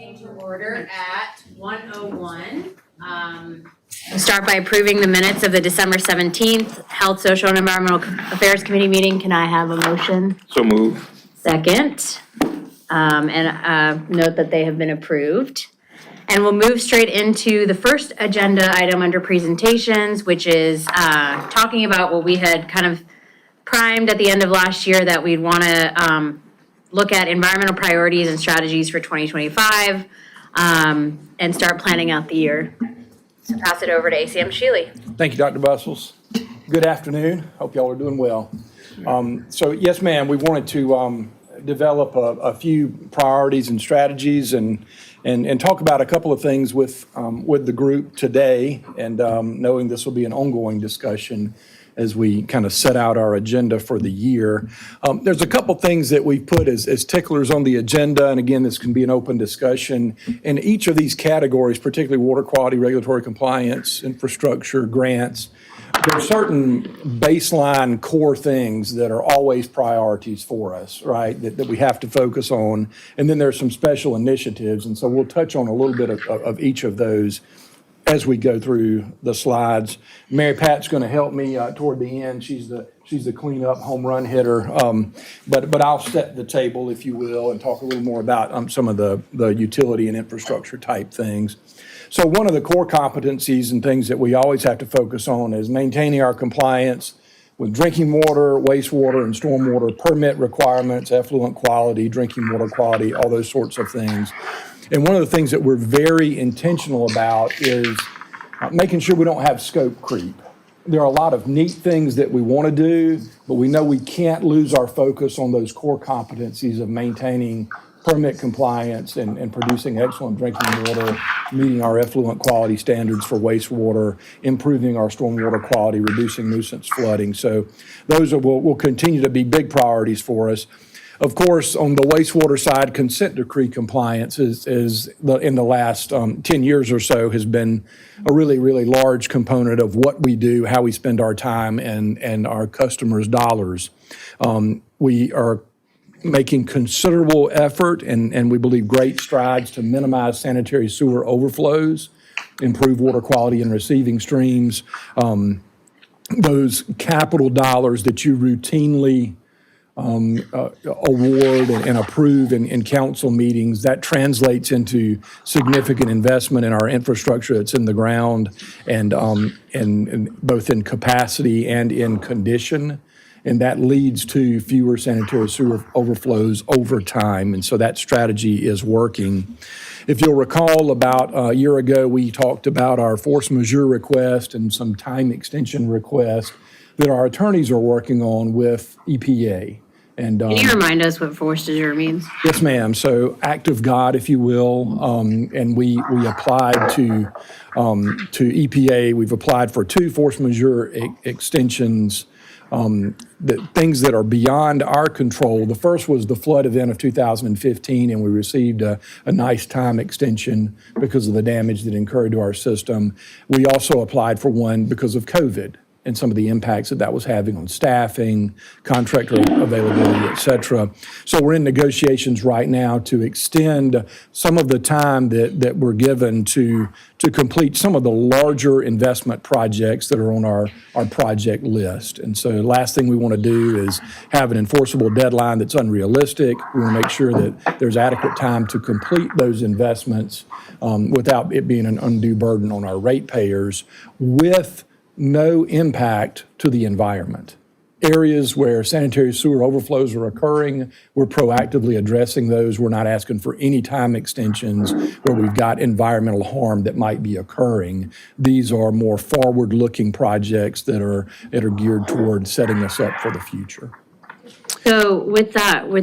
meeting to order at 1:01. We'll start by approving the minutes of the December 17th Health, Social, and Environmental Affairs Committee meeting. Can I have a motion? So move. Second. Note that they have been approved. And we'll move straight into the first agenda item under presentations, which is talking about what we had kind of primed at the end of last year, that we'd want to look at environmental priorities and strategies for 2025 and start planning out the year. So pass it over to ACM Shealy. Thank you, Dr. Bustles. Good afternoon. Hope y'all are doing well. So yes, ma'am, we wanted to develop a few priorities and strategies and talk about a couple of things with the group today, and knowing this will be an ongoing discussion as we kind of set out our agenda for the year. There's a couple things that we've put as ticklers on the agenda, and again, this can be an open discussion. In each of these categories, particularly water quality, regulatory compliance, infrastructure, grants, there are certain baseline core things that are always priorities for us, right, that we have to focus on. And then there's some special initiatives, and so we'll touch on a little bit of each of those as we go through the slides. Mary Pat's going to help me toward the end. She's the cleanup home run hitter. But I'll set the table, if you will, and talk a little more about some of the utility and infrastructure type things. So one of the core competencies and things that we always have to focus on is maintaining our compliance with drinking water, wastewater, and stormwater permit requirements, effluent quality, drinking water quality, all those sorts of things. And one of the things that we're very intentional about is making sure we don't have scope creep. There are a lot of neat things that we want to do, but we know we can't lose our focus on those core competencies of maintaining permit compliance and producing excellent drinking water, meeting our effluent quality standards for wastewater, improving our stormwater quality, reducing nuisance flooding. So those will continue to be big priorities for us. Of course, on the wastewater side, consent decree compliance in the last 10 years or so has been a really, really large component of what we do, how we spend our time and our customers' dollars. We are making considerable effort and we believe great strides to minimize sanitary sewer overflows, improve water quality in receiving streams. Those capital dollars that you routinely award and approve in council meetings, that translates into significant investment in our infrastructure that's in the ground and both in capacity and in condition. And that leads to fewer sanitary sewer overflows over time. And so that strategy is working. If you'll recall, about a year ago, we talked about our force majeure request and some time extension request that our attorneys are working on with EPA. And, Can you remind us what force majeure means? Yes, ma'am. So act of God, if you will. And we applied to EPA. We've applied for 2 force majeure extensions, things that are beyond our control. The first was the flood event of 2015, and we received a nice time extension because of the damage that occurred to our system. We also applied for one because of COVID and some of the impacts that was having on staffing, contractor availability, et cetera. So we're in negotiations right now to extend some of the time that we're given to complete some of the larger investment projects that are on our project list. And so the last thing we want to do is have an enforceable deadline that's unrealistic. We want to make sure that there's adequate time to complete those investments without it being an undue burden on our ratepayers, with no impact to the environment. Areas where sanitary sewer overflows are occurring, we're proactively addressing those. We're not asking for any time extensions where we've got environmental harm that might be occurring. These are more forward-looking projects that are geared toward setting us up for the future. So with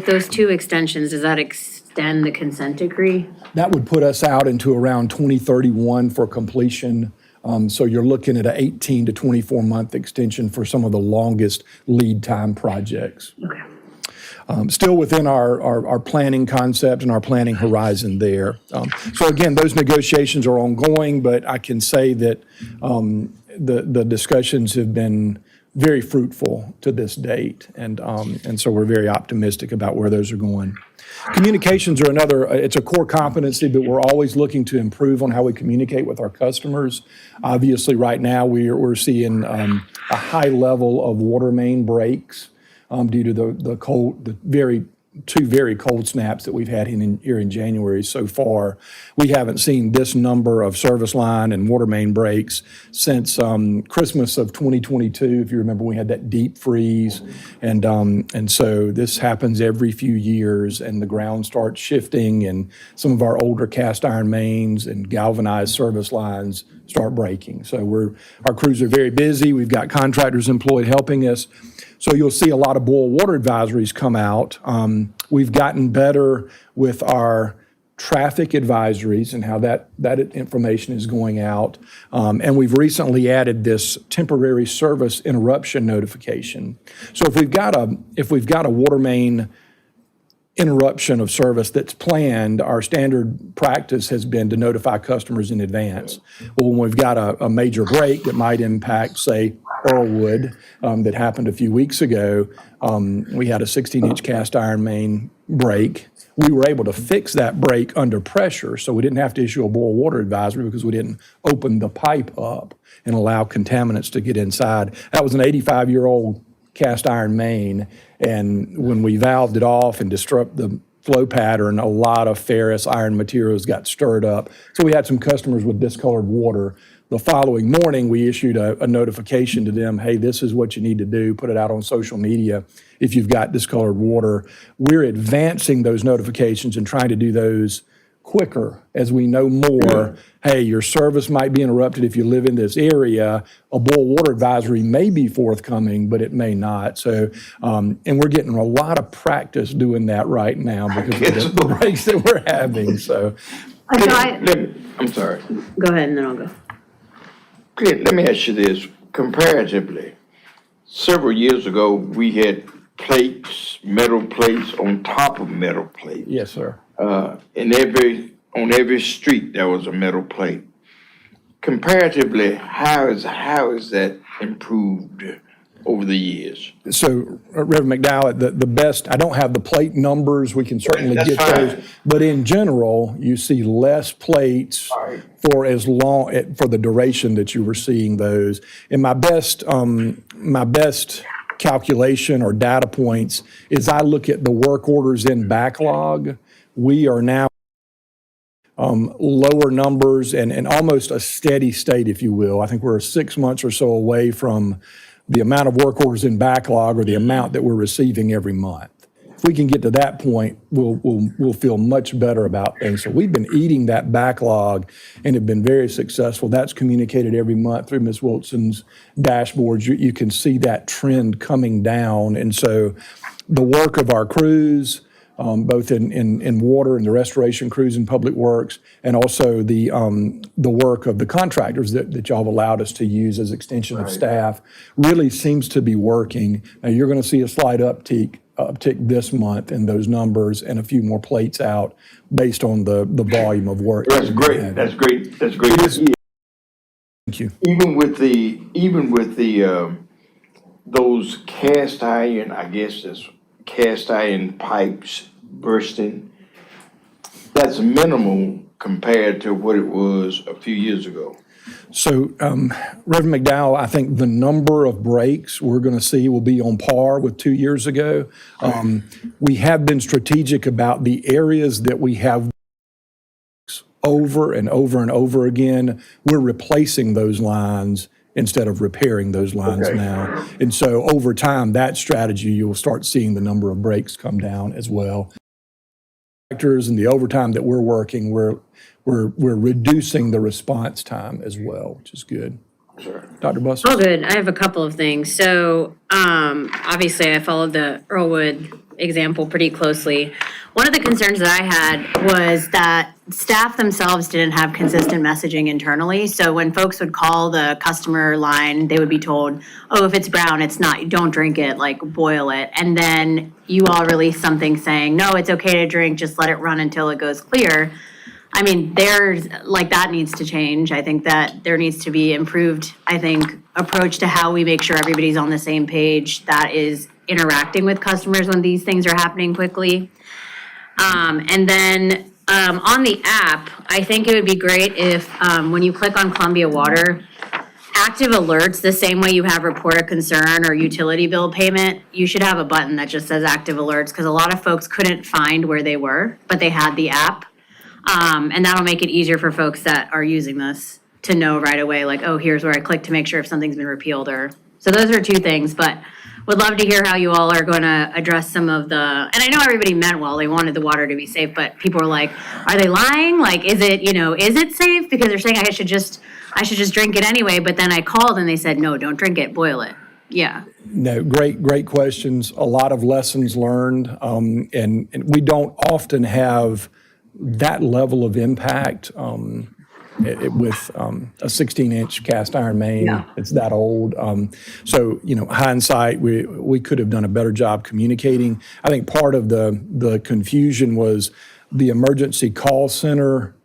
those 2 extensions, does that extend the consent decree? That would put us out into around 2031 for completion. So you're looking at an 18 to 24 month extension for some of the longest lead time projects. Okay. Still within our planning concept and our planning horizon there. So again, those negotiations are ongoing, but I can say that the discussions have been very fruitful to this date. And so we're very optimistic about where those are going. Communications are another, it's a core competency, but we're always looking to improve on how we communicate with our customers. Obviously, right now, we're seeing a high level of water main breaks due to the two very cold snaps that we've had here in January so far. We haven't seen this number of service line and water main breaks since Christmas of 2022. If you remember, we had that deep freeze. And so this happens every few years, and the ground starts shifting, and some of our older cast iron mains and galvanized service lines start breaking. So our crews are very busy. We've got contractors employed helping us. So you'll see a lot of boil water advisories come out. We've gotten better with our traffic advisories and how that information is going out. And we've recently added this temporary service interruption notification. So if we've got a water main interruption of service that's planned, our standard practice has been to notify customers in advance. Well, when we've got a major break that might impact, say, Earlwood, that happened a few weeks ago, we had a 16-inch cast iron main break. We were able to fix that break under pressure, so we didn't have to issue a boil water advisory because we didn't open the pipe up and allow contaminants to get inside. That was an 85-year-old cast iron main, and when we valved it off and disrupt the flow pattern, a lot of ferrous iron materials got stirred up. So we had some customers with discolored water. The following morning, we issued a notification to them, hey, this is what you need to do, put it out on social media if you've got discolored water. We're advancing those notifications and trying to do those quicker as we know more. Hey, your service might be interrupted if you live in this area. A boil water advisory may be forthcoming, but it may not. So, and we're getting a lot of practice doing that right now because of the breaks that we're having. So, I'm sorry. Go ahead and then I'll go. Clint, let me ask you this. Comparatively, several years ago, we had plates, metal plates on top of metal plates. yes, sir. On every street, there was a metal plate. Comparatively, how is that improved over the years? So, Reverend McDowell, the best, I don't have the plate numbers, we can certainly That's get fine. those. But in general, you see less plates Right. for for the duration that you were seeing those. And my best calculation or data points is I look at the work orders in backlog. We are now lower numbers and almost a steady state, if you will. I think we're 6 months or so away from the amount of work orders in backlog or the amount that we're receiving every month. If we can get to that point, we'll feel much better about things. So we've been eating that backlog and have been very successful. That's communicated every month through Ms. Wilson's dashboards. You can see that trend coming down. And so the work of our crews, both in water and the restoration crews in Public Works, and also the work of the contractors that y'all have allowed us to use as extension of staff, really seems to be working. Now, you're going to see a slight uptick this month in those numbers and a few more plates out based on the volume of work. That's great. That's great. That's great to hear. Thank you. Even with the those cast iron, I guess that's cast iron pipes bursting, that's minimal compared to what it was a few years ago. So, Reverend McDowell, I think the number of breaks we're going to see will be on par with 2 years ago. We have been strategic about the areas that we have over and over and over again. We're replacing those lines instead of repairing those lines Okay. now. And so over time, that strategy, you'll start seeing the number of breaks come down as well. And the overtime that we're working, we're reducing the response time as well, which is good. Sure. Dr. Buss? Oh, good. I have a couple of things. So, obviously, I followed the Earlwood example pretty closely. One of the concerns that I had was that staff themselves didn't have consistent messaging internally. So when folks would call the customer line, they would be told, oh, if it's brown, it's not, don't drink it, like boil it. And then you all release something saying, no, it's okay to drink, just let it run until it goes clear. I mean, there's, like, that needs to change. I think that there needs to be improved, approach to how we make sure everybody's on the same page that is interacting with customers when these things are happening quickly. And then, on the app, I think it would be great if, when you click on Columbia Water, active alerts, the same way you have report a concern or utility bill payment, you should have a button that just says active alerts, because a lot of folks couldn't find where they were, but they had the app. And that'll make it easier for folks that are using this to know right away, like, oh, here's where I click to make sure if something's been repealed so those are two things, but would love to hear how you all are gonna address some of the, and I know everybody meant well, they wanted the water to be safe, but people are like, are they lying? Like, is it safe? Because they're saying I should just drink it anyway, but then I called and they said, no, don't drink it, boil it. Yeah. No, great questions. A lot of lessons learned, and we don't often have that level of impact with a 16-inch cast iron main. Yeah. It's that old. So, hindsight, we could have done a better job communicating. I think part of the confusion was the emergency call center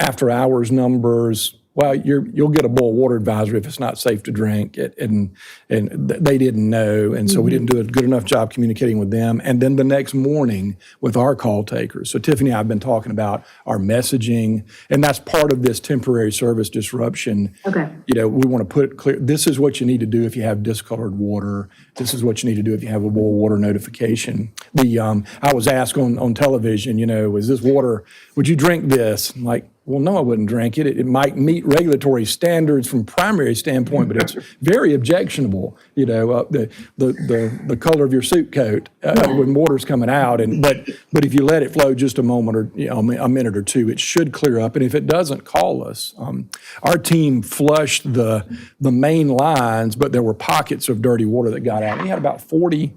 after hours numbers. Well, you'll get a boil water advisory if it's not safe to drink, and they didn't know, and so we didn't do a good enough job communicating with them. And then the next morning with our call takers. So Tiffany and I have been talking about our messaging, and that's part of this temporary service disruption. Okay. We want to put it clear. This is what you need to do if you have discolored water. This is what you need to do if you have a boil water notification. I was asked on television, is this water? Would you drink this? I'm like, well, no, I wouldn't drink it. It might meet regulatory standards from primary standpoint, but it's very objectionable. The color of your suit coat when water's coming out, but if you let it flow just a moment or a minute or two, it should clear up. And if it doesn't, call us. Our team flushed the main lines, but there were pockets of dirty water that got out. We had about 40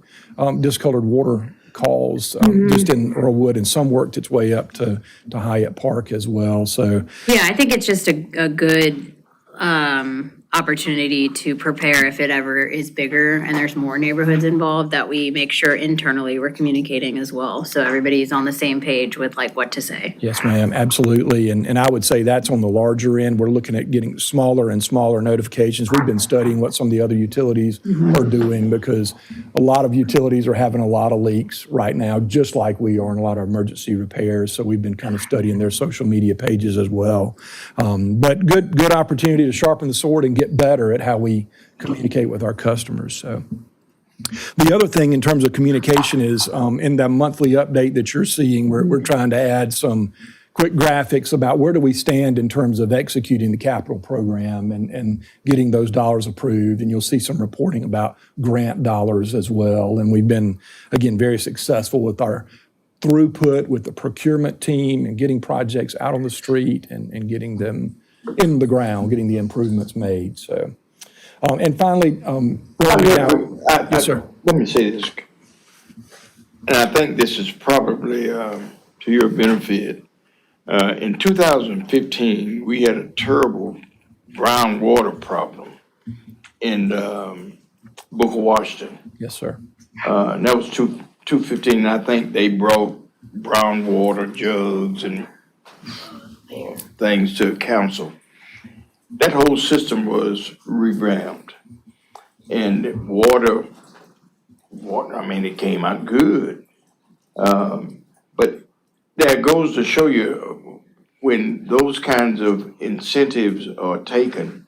discolored water calls just in Earlwood, and some worked its way up to Hyatt Park as well. So Yeah, I think it's just a good opportunity to prepare if it ever is bigger and there's more neighborhoods involved, that we make sure internally we're communicating as well, so everybody's on the same page with like what to say. yes, ma'am, absolutely. And I would say that's on the larger end. We're looking at getting smaller and smaller notifications. We've been studying what some of the other utilities are doing, because a lot of utilities are having a lot of leaks right now, just like we are in a lot of emergency repairs. So we've been kind of studying their social media pages as well. But good opportunity to sharpen the sword and get better at how we communicate with our customers. So the other thing in terms of communication is in the monthly update that you're seeing, we're trying to add some quick graphics about where do we stand in terms of executing the capital program and getting those dollars approved. And you'll see some reporting about grant dollars as well. And we've been, again, very successful with our throughput with the procurement team and getting projects out on the street and getting them in the ground, getting the improvements made. So, and finally, yes, sir. Let me say this, and I think this is probably to your benefit. In 2015, we had a terrible brown water problem in Booker, Washington. Yes, sir. And that was 2015, and I think they brought brown water jugs and things to council. That whole system was revamped, and water, I mean, it came out good. But that goes to show you when those kinds of incentives are taken,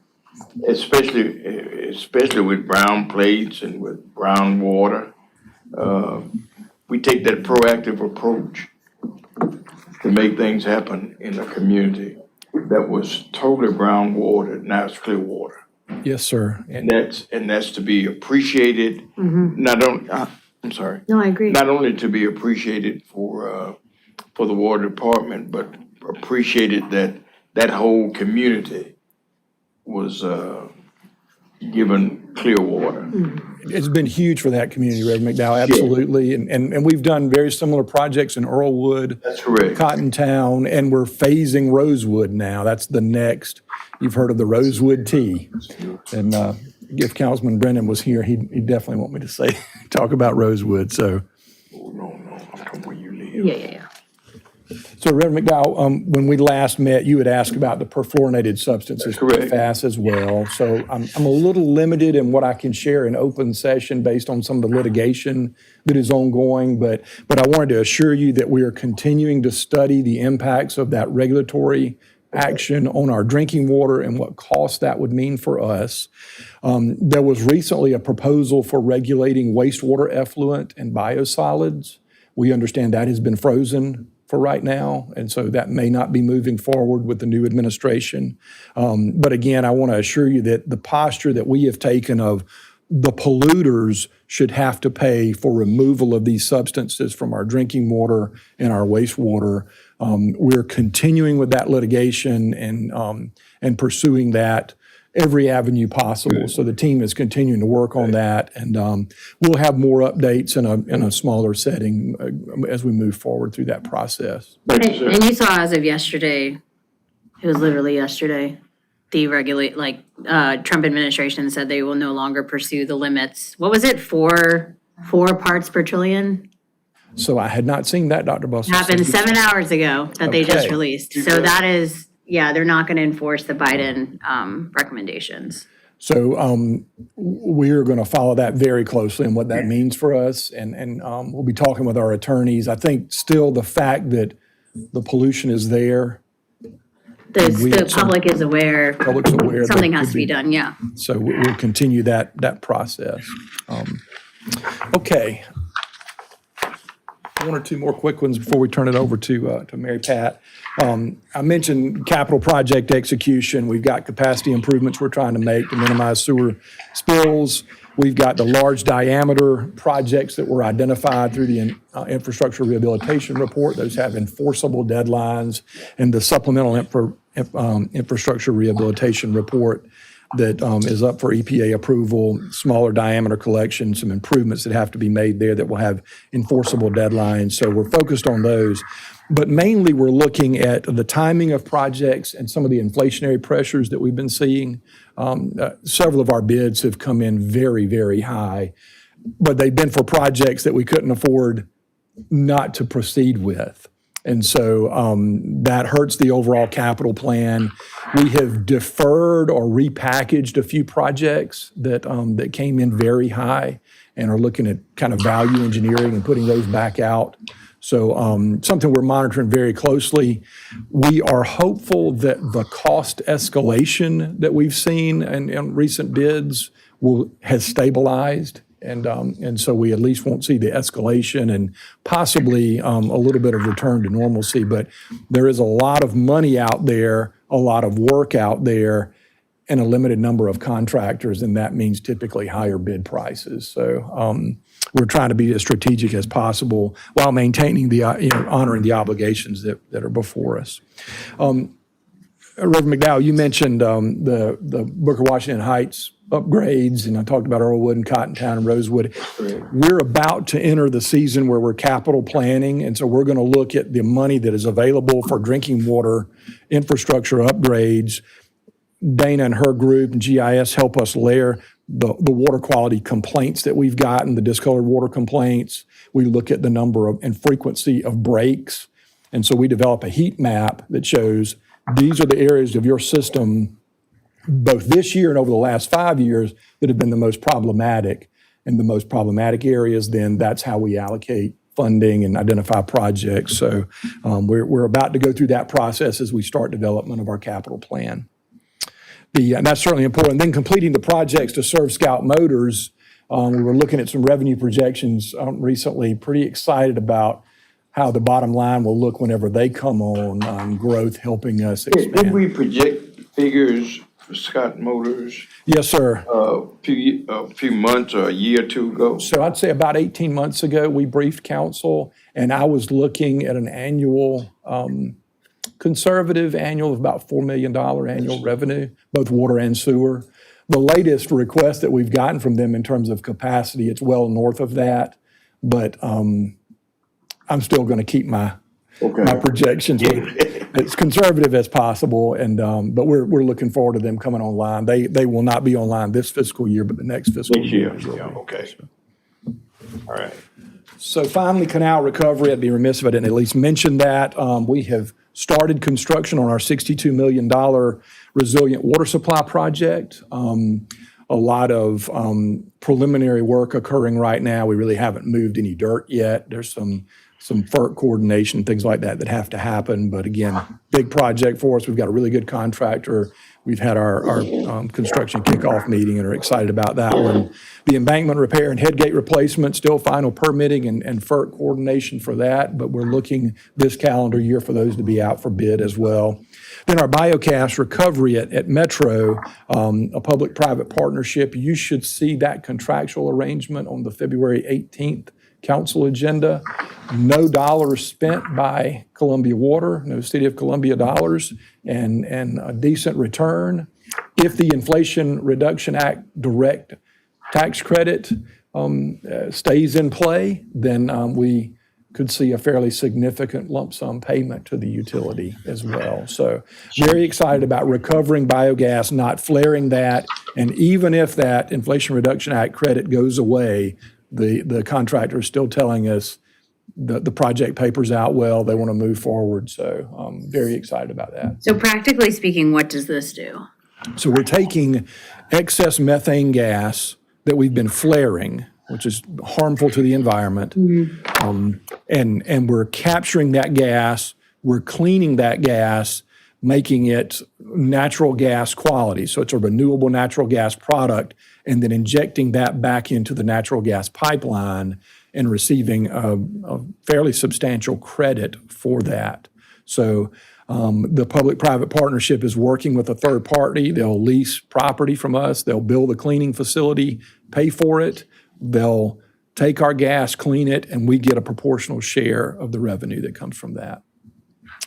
especially with brown plates and with brown water, we take that proactive approach to make things happen in a community that was totally brown water. Now it's clear water. Yes, sir. And that's to be appreciated. I'm sorry. No, I agree. Not only to be appreciated for the water department, but appreciated that whole community was given clear water. It's been huge for that community, Reverend McDowell, absolutely. And we've done very similar projects in Earlwood. That's correct. Cottontown, and we're phasing Rosewood now. That's the next. You've heard of the Rosewood Tea. And if Councilman Brennan was here, he'd definitely want me to talk about Rosewood. So, No, I'm talking where you live. Yeah. So Reverend McDowell, when we last met, you had asked about the perfluorinated substances, Correct. PFAS as well. So I'm a little limited in what I can share in open session based on some of the litigation that is ongoing, but I wanted to assure you that we are continuing to study the impacts of that regulatory action on our drinking water and what cost that would mean for us. There was recently a proposal for regulating wastewater effluent and biosolids. We understand that has been frozen for right now, and so that may not be moving forward with the new administration. But again, I want to assure you that the posture that we have taken of the polluters should have to pay for removal of these substances from our drinking water and our wastewater. We're continuing with that litigation and pursuing that every avenue possible. So the team is continuing to work on that, and we'll have more updates in a smaller setting as we move forward through that process. Thank you, sir. And you saw as of yesterday, it was literally yesterday, the Trump administration said they will no longer pursue the limits. What was it, four parts per trillion? So I had not seen that, Dr. Bustle. Happened 7 hours ago that they just Okay. released. So that is, yeah, they're not going to enforce the Biden recommendations. So we're going to follow that very closely and what that means for us, and we'll be talking with our attorneys. I think still the fact that the pollution is there, we The have some- public is aware, public's aware. that something it has could to be done, yeah. So we'll continue that process. Okay. One or two more quick ones before we turn it over to Mary Pat. I mentioned capital project execution. We've got capacity improvements we're trying to make to minimize sewer spills. We've got the large diameter projects that were identified through the infrastructure rehabilitation report. Those have enforceable deadlines, and the supplemental infrastructure rehabilitation report that is up for EPA approval, smaller diameter collection, some improvements that have to be made there that will have enforceable deadlines. So we're focused on those. But mainly, we're looking at the timing of projects and some of the inflationary pressures that we've been seeing. Several of our bids have come in very, very high, but they've been for projects that we couldn't afford not to proceed with. And so that hurts the overall capital plan. We have deferred or repackaged a few projects that came in very high and are looking at kind of value engineering and putting those back out. So something we're monitoring very closely. We are hopeful that the cost escalation that we've seen in recent bids has stabilized. And so we at least won't see the escalation and possibly a little bit of return to normalcy. But there is a lot of money out there, a lot of work out there, and a limited number of contractors, and that means typically higher bid prices. So we're trying to be as strategic as possible while maintaining honoring the obligations that are before us. Reverend McDowell, you mentioned the Booker Washington Heights upgrades, and I talked about Earlwood and Cottontown and Rosewood. We're about to enter the season where we're capital planning, and so we're going to look at the money that is available for drinking water infrastructure upgrades. Dana and her group and GIS help us layer the water quality complaints that we've gotten, the discolored water complaints. We look at the number of and frequency of breaks, and so we develop a heat map that shows these are the areas of your system, both this year and over the last 5 years, that have been the most problematic. And the most problematic areas, then that's how we allocate funding and identify projects. So we're about to go through that process as we start development of our capital plan. And that's certainly important. Then completing the projects to serve Scout Motors. We were looking at some revenue projections recently, pretty excited about how the bottom line will look whenever they come on, growth helping us Did expand. we project figures for Scott Motors Yes, sir. a few months or a year or two ago? So I'd say about 18 months ago, we briefed council, and I was looking at an annual, conservative annual of about $4 million annual revenue, both water and sewer. The latest request that we've gotten from them in terms of capacity, it's well north of that, but I'm still going to keep my projections as conservative as possible, and but we're looking forward to them coming online. They will not be online this fiscal year, but the next fiscal Next year, year. yeah, okay. All right. So finally, canal recovery, I'd be remiss if I didn't at least mention that. We have started construction on our $62 million resilient water supply project. A lot of preliminary work occurring right now. We really haven't moved any dirt yet. There's some FERC coordination, things like that have to happen. But again, big project for us. We've got a really good contractor. We've had our construction kickoff meeting and are excited about that one. The embankment repair and headgate replacement, still final permitting and FERC coordination for that, but we're looking this calendar year for those to be out for bid as well. Then our biogas recovery at Metro, a public-private partnership. You should see that contractual arrangement on the February 18th council agenda. No dollars spent by Columbia Water, no City of Columbia dollars, and a decent return. If the Inflation Reduction Act direct tax credit stays in play, then we could see a fairly significant lump sum payment to the utility as well. So very excited about recovering biogas, not flaring that, and even if that Inflation Reduction Act credit goes away, the contractor is still telling us the project paper's out well, they want to move forward. So I'm very excited about that. So practically speaking, what does this do? So we're taking excess methane gas that we've been flaring, which is harmful to the environment, and we're capturing that gas, we're cleaning that gas, making it natural gas quality. So it's a renewable natural gas product, and then injecting that back into the natural gas pipeline and receiving a fairly substantial credit for that. So the public-private partnership is working with a third party. They'll lease property from us. They'll build a cleaning facility, pay for it. They'll take our gas, clean it, and we get a proportional share of the revenue that comes from that.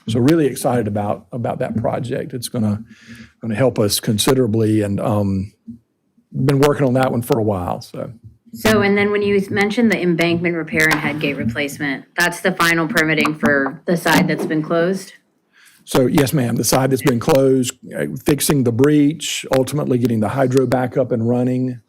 So really excited about that project. It's gonna help us considerably, and been working on that one for a while. So, and then when you mentioned the embankment repair and headgate replacement, that's the final permitting for the side that's been closed? So yes, ma'am, the side that's been closed, fixing the breach, ultimately getting the hydro back up and running,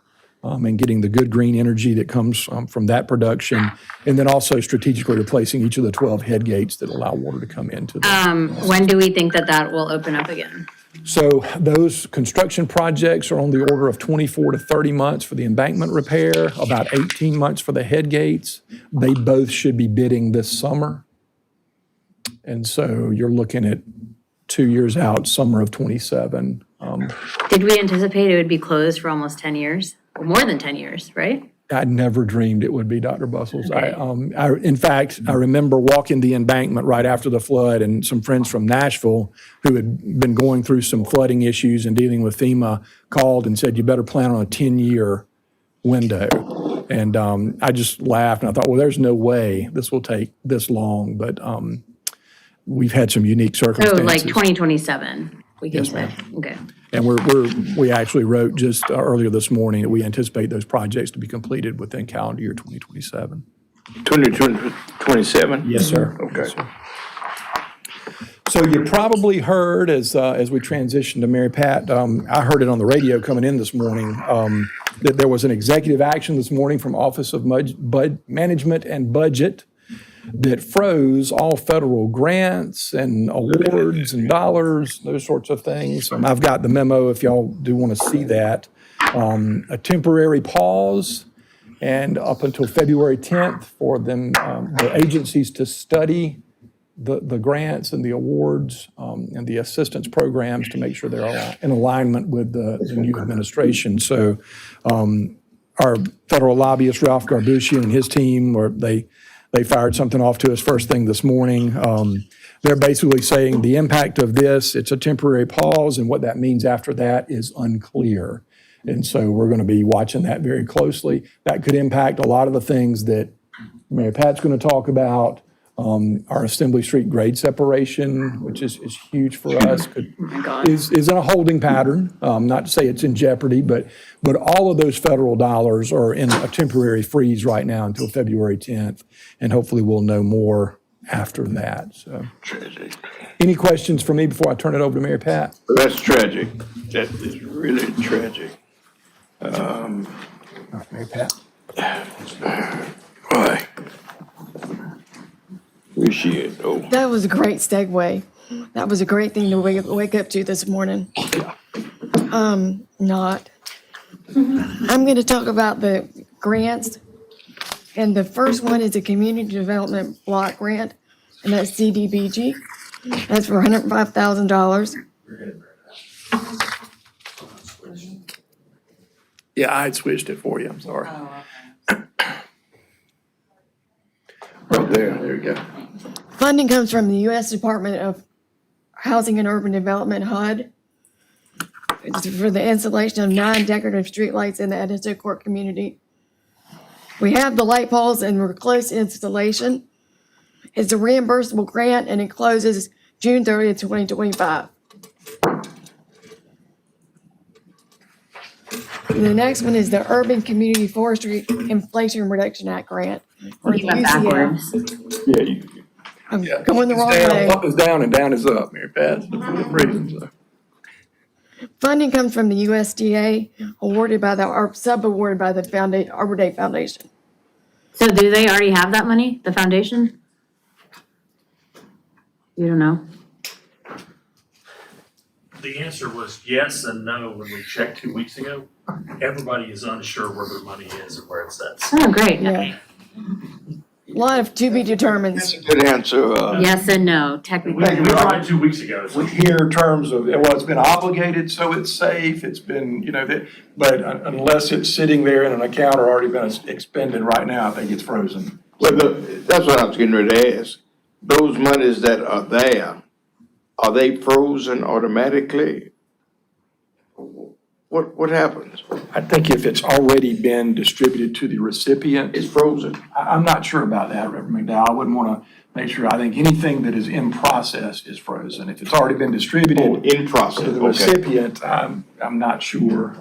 and getting the good green energy that comes from that production, and then also strategically replacing each of the 12 head gates that allow water to come into them. When do we think that will open up again? So those construction projects are on the order of 24 to 30 months for the embankment repair, about 18 months for the head gates. They both should be bidding this summer. And so you're looking at 2 years out, summer of '27. Did we anticipate it would be closed for almost 10 years? Or more than 10 years, right? I never dreamed it would be, Dr. Bustles. Okay. In fact, I remember walking the embankment right after the flood, and some friends from Nashville who had been going through some flooding issues and dealing with FEMA called and said, you better plan on a 10-year window. And I just laughed, and I thought, well, there's no way this will take this long, but we've had some unique So circumstances. like 2027, we can Yes, say. ma'am. Okay. And we actually wrote just earlier this morning that we anticipate those projects to be completed within calendar year 2027. 2027? Yes, sir. Okay. Yes, sir. So you probably heard as we transition to Mary Pat, I heard it on the radio coming in this morning, that there was an executive action this morning from Office of Management and Budget that froze all federal grants and awards and dollars, those sorts of things. I've got the memo if y'all do want to see that. A temporary pause and up until February 10th for them, the agencies to study the grants and the awards and the assistance programs to make sure they're all in alignment with the new administration. So our federal lobbyist, Ralph Garbushian, and his team, they fired something off to us first thing this morning. They're basically saying the impact of this, it's a temporary pause, and what that means after that is unclear. And so we're going to be watching that very closely. That could impact a lot of the things that Mary Pat's going to talk about. Our Assembly Street grade separation, which is huge for us, Oh my God. is in a holding pattern. Not to say it's in jeopardy, but all of those federal dollars are in a temporary freeze right now until February 10th, and hopefully we'll know more after that. So, Tragic. any questions for me before I turn it over to Mary Pat? That's tragic. That is really tragic. Mary Pat. Boy, Appreciate it, though. That was a great segue. That was a great thing to wake up to this morning. Not. I'm going to talk about the grants. And the first one is a community development block grant, and that's CDBG. That's for $105,000. Yeah, I had switched it for you, I'm sorry. Right there. There you go. Funding comes from the U.S. Department of Housing and Urban Development, HUD. It's for the installation of 9 decorative streetlights in the Edison Court community. We have the light poles and we're close to installation. It's a reimbursable grant and it closes June 30th, 2025. And the next one is the Urban Community Forestry Inflation Reduction Act grant. Or You went UCF. backwards. Yeah, you. I'm Yeah. going the It's wrong down, way. Up is down and down is up, Mary Pat, for different reasons, so. Funding comes from the USDA, awarded by or sub-awarded by the Arbor Day Foundation. So do they already have that money, the foundation? You don't know? The answer was yes and no when we checked 2 weeks ago. Everybody is unsure where their money is and where it sits. Oh, great. Yeah. A lot of to be determined. That's a good answer. Yes and no, We technically. tried 2 weeks ago. so- We hear terms of, well, it's been obligated, so it's safe, it's been, but unless it's sitting there in an account or already been expended right now, I think it's frozen. Well, that's what I was getting ready to ask. Those monies that are there, are they frozen automatically? What happens? I think if it's already been distributed to the recipient, It's frozen. I'm not sure about that, Reverend McDowell. I wouldn't want to make sure. I think anything that is in process is frozen. If it's already been Oh, distributed in process, to the okay. recipient, I'm not sure.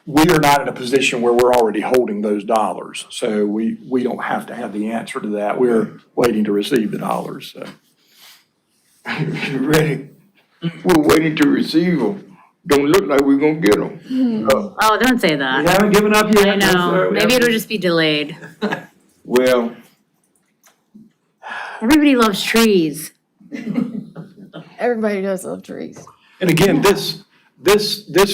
We are not in a position where we're already holding those dollars, so we don't have to have the answer to that. We're waiting to receive the dollars, so. Ready? We're waiting to receive them. Don't look like we're gonna get them. Oh, don't say that. haven't given up I know. Maybe it'll just be delayed. Well, Everybody loves trees. Everybody does love trees. And again, this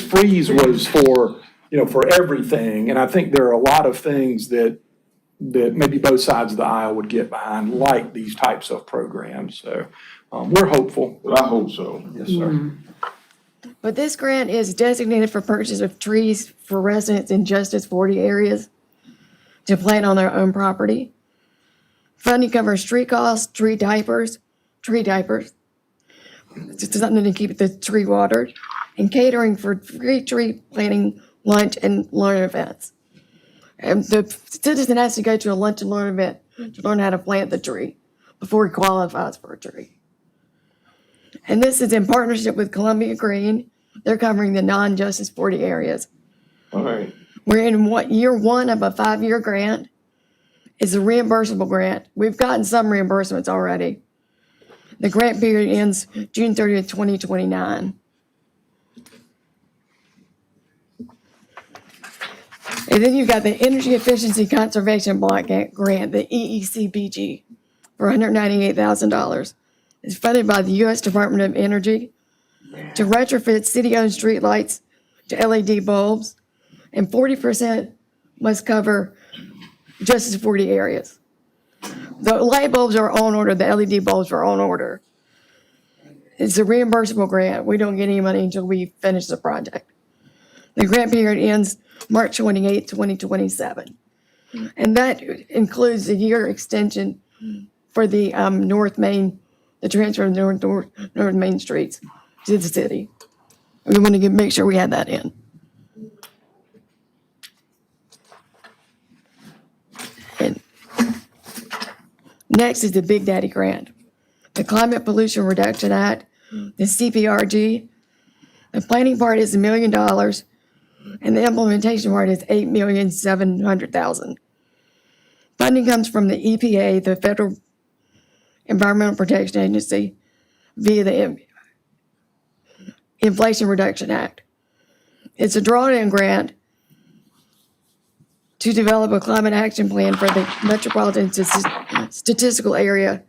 freeze was for, for everything, and I think there are a lot of things that maybe both sides of the aisle would get behind, like these types of programs, so, we're hopeful. well, I hope so. Yes, sir. But this grant is designated for purchase of trees for residents in Justice 40 areas to plant on their own property. Funding covers tree costs, tree diapers, it's just something to keep the tree watered, and catering for free tree planting, lunch, and learn events. And the citizen has to go to a lunch and learn event to learn how to plant the tree before he qualifies for a tree. And this is in partnership with Columbia Green. They're covering the non-Justice 40 areas. All right. We're in year 1 of a 5-year grant. It's a reimbursable grant. We've gotten some reimbursements already. The grant period ends June 30th, 2029. And then you've got the Energy Efficiency Conservation Block Grant, the EECBG, for $198,000. It's funded by the U.S. Department of Energy to retrofit city-owned streetlights to LED bulbs, and 40% must cover Justice 40 areas. The light bulbs are on order, the LED bulbs are on order. It's a reimbursable grant. We don't get any money until we finish the project. The grant period ends March 28, 2027. And that includes a year extension for the North Main, the transfer of North Main streets to the city. We want to make sure we had that in. And next is the Big Daddy Grant, the Climate Pollution Reduction Act, the CPRG. The planning part is $1 million, and the implementation part is $8,700,000. Funding comes from the EPA, the Federal Environmental Protection Agency, via the Inflation Reduction Act. It's a drawdown grant to develop a climate action plan for the metropolitan statistical area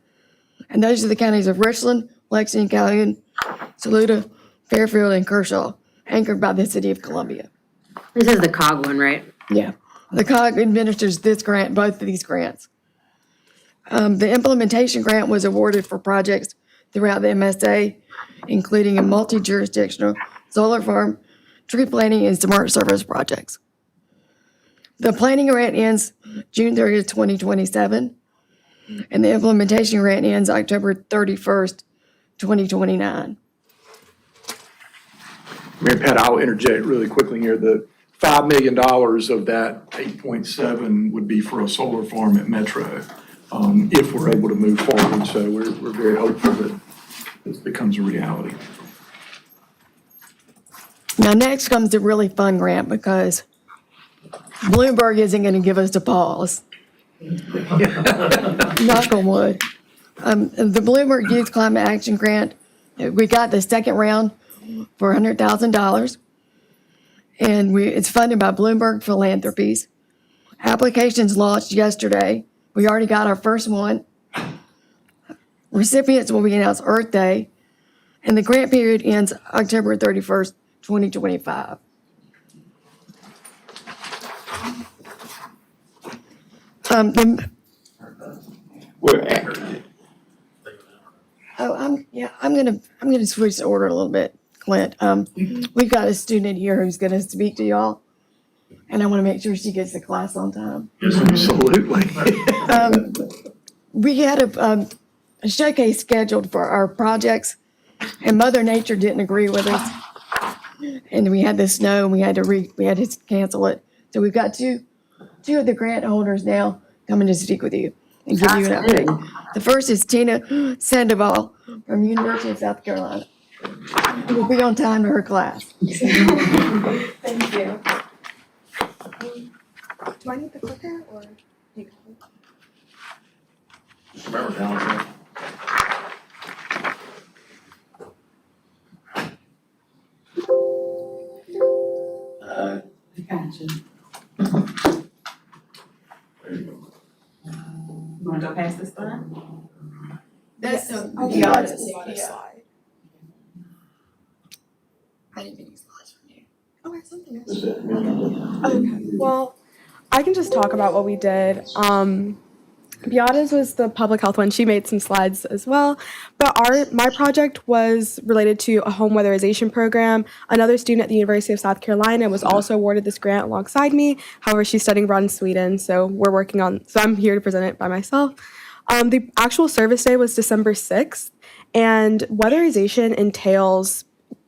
And those are the counties of Richland, Lexington, Calhoun, Saluda, Fairfield, and Kershaw, anchored by the city of Columbia. This is the COG one, right? Yeah. The COG administers this grant, both of these grants. The implementation grant was awarded for projects throughout the MSA, including a multi-jurisdictional solar farm, tree planting, and smart service projects. The planning grant ends June 30th, 2027, and the implementation grant ends October 31st, 2029. Mayor Pat, I'll interject really quickly here. The $5 million of that 8.7 would be for a solar farm at Metro, if we're able to move forward. So we're very hopeful that this becomes a reality. Now, next comes the really fun grant because Bloomberg isn't going to give us a pause. Knock on wood. The Bloomberg Youth Climate Action Grant, we got the second round for $100,000. And it's funded by Bloomberg Philanthropies. Applications launched yesterday. We already got our first one. Recipients will be announced Earth Day. And the grant period ends October 31st, 2025. I'm gonna switch the order a little bit, Clint. We've got a student here who's gonna speak to y'all, and I wanna make sure she gets to class on time. Absolutely. We had a showcase scheduled for our projects, and Mother Nature didn't agree with us. And we had the snow, and we had to cancel it. So we've got two of the grant holders now coming to speak with you and give you an update. The first is Tina Sandoval from University of South Carolina. We'll be on time to her class. Thank you. Do I need the clicker or? you got it? Gotcha. You wanna go past this one? That's Yes. the Okay, audit. that's the other Yeah. slide. I didn't get any slides from you. Okay, something else. Okay, well, I can just talk about what we did. Beata's was the public health one. She made some slides as well. But my project was related to a home weatherization program. Another student at the University of South Carolina was also awarded this grant alongside me. However, she's studying abroad in Sweden, so I'm here to present it by myself. The actual service day was December 6th, and weatherization entails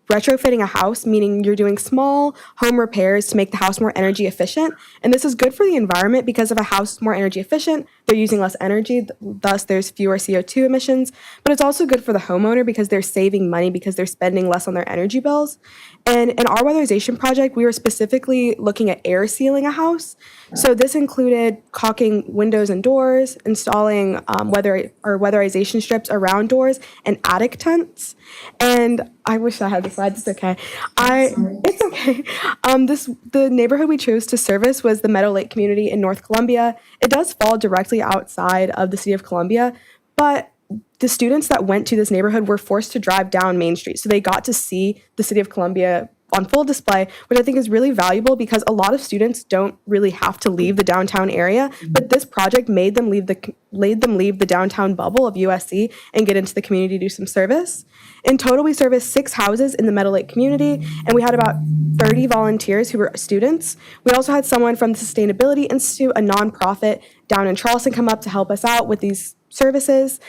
retrofitting a house, meaning you're doing small home repairs to make the house more energy efficient. And this is good for the environment because if a house is more energy efficient, they're using less energy, thus there's fewer CO2 emissions. But it's also good for the homeowner because they're saving money because they're spending less on their energy bills. And in our weatherization project, we were specifically looking at air sealing a house. So this included caulking windows and doors, installing weatherization strips around doors, and attic tents. And I wish I had the slides. It's okay. It's okay. The neighborhood we chose to service was the Meadow Lake community in North Columbia. It does fall directly outside of the city of Columbia, but the students that went to this neighborhood were forced to drive down Main Street, so they got to see the city of Columbia on full display, which I think is really valuable because a lot of students don't really have to leave the downtown area, but this project made them leave the downtown bubble of USC and get into the community to do some service. In total, we serviced 6 houses in the Meadow Lake community, and we had about 30 volunteers who were students. We also had someone from the Sustainability Institute, a nonprofit down in Charleston, come up to help us out with these services.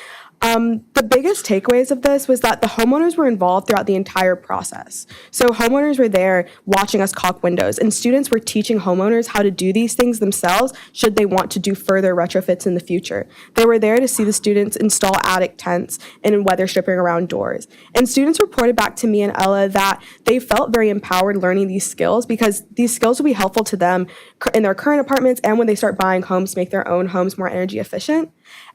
The biggest takeaways of this was that the homeowners were involved throughout the entire process. So homeowners were there watching us caulk windows, and students were teaching homeowners how to do these things themselves should they want to do further retrofits in the future. They were there to see the students install attic tents and weather stripping around doors. And students reported back to me and Ella that they felt very empowered learning these skills because these skills will be helpful to them in their current apartments and when they start buying homes to make their own homes more energy efficient.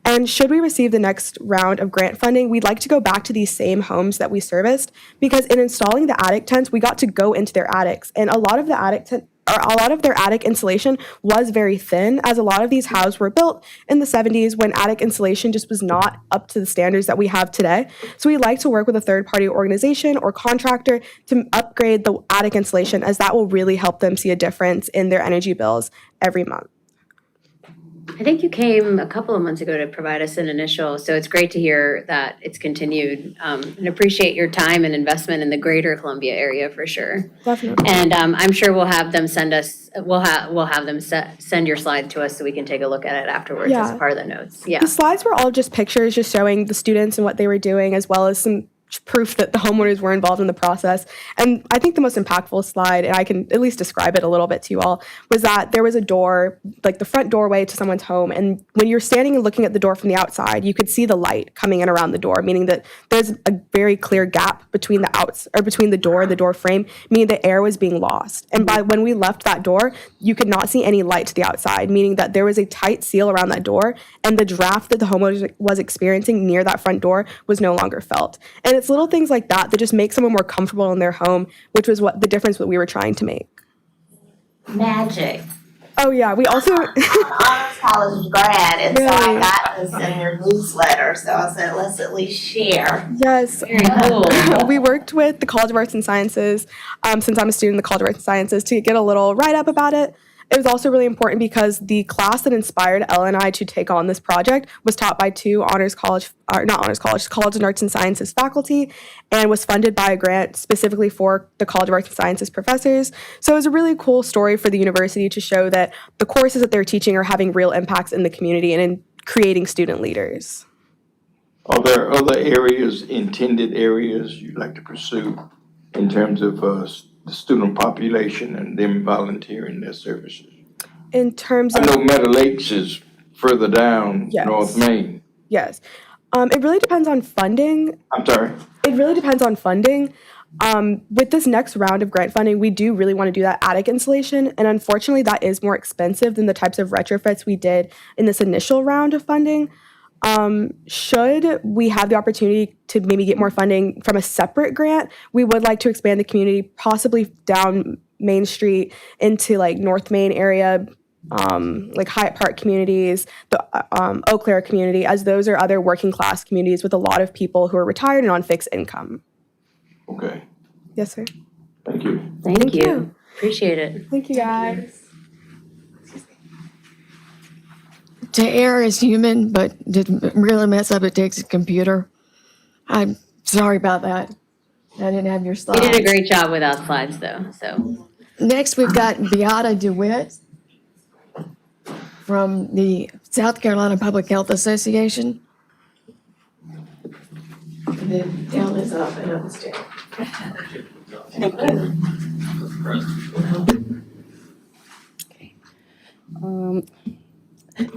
And should we receive the next round of grant funding, we'd like to go back to these same homes that we serviced because in installing the attic tents, we got to go into their attics. And a lot of the attic a lot of their attic insulation was very thin, as a lot of these houses were built in the 70s when attic insulation just was not up to the standards that we have today. So we like to work with a third-party organization or contractor to upgrade the attic insulation, as that will really help them see a difference in their energy bills every month. I think you came a couple of months ago to provide us an initial, so it's great to hear that it's continued. And appreciate your time and investment in the greater Columbia area for sure. Definitely. And I'm sure we'll have them send us, we'll have them send your slide to us so we can take a look at it afterwards as Yeah. part of the notes. Yeah. The slides were all just pictures just showing the students and what they were doing, as well as some proof that the homeowners were involved in the process. And I think the most impactful slide, and I can at least describe it a little bit to you all, was that there was a door, like the front doorway to someone's home. And when you're standing and looking at the door from the outside, you could see the light coming in around the door, meaning that there's a very clear gap between between the door and the door frame, meaning the air was being lost. And by when we left that door, you could not see any light to the outside, meaning that there was a tight seal around that door, and the draft that the homeowner was experiencing near that front door was no longer felt. And it's little things like that that just make someone more comfortable in their home, which was what the difference that we were trying to make. Magic. Oh yeah, we also I'm an honors college grad, and so Really? I got this in your newsletter, so I said, let's at least share. yes. Very cool. We worked with the College of Arts and Sciences, since I'm a student in the College of Arts and Sciences, to get a little write-up about it. It was also really important because the class that inspired Ella and I to take on this project was taught by two College of Arts and Sciences faculty, and was funded by a grant specifically for the College of Arts and Sciences professors. So it was a really cool story for the university to show that the courses that they're teaching are having real impacts in the community and in creating student leaders. Are there other areas, intended areas you'd like to pursue in terms of the student population and them volunteering their services? In terms I of know Meadow Lakes is further down Yes. North Main. yes, it really depends on funding. I'm sorry. It really depends on funding. With this next round of grant funding, we do really want to do that attic insulation, and unfortunately, that is more expensive than the types of retrofits we did in this initial round of funding. Should we have the opportunity to maybe get more funding from a separate grant, we would like to expand the community, possibly down Main Street into like North Main area, like Hyatt Park communities, the Eau Claire community, as those are other working class communities with a lot of people who are retired and on fixed income. Okay, Yes, sir. thank you. Thank you. you. Appreciate it. Thank you, guys. To err is human, but to really mess up, it takes a computer. I'm sorry about that. I didn't have your You slides. did a great job without slides though, so. Next, we've got Beata DeWitt from the South Carolina Public Health Association. The down is up and up is down.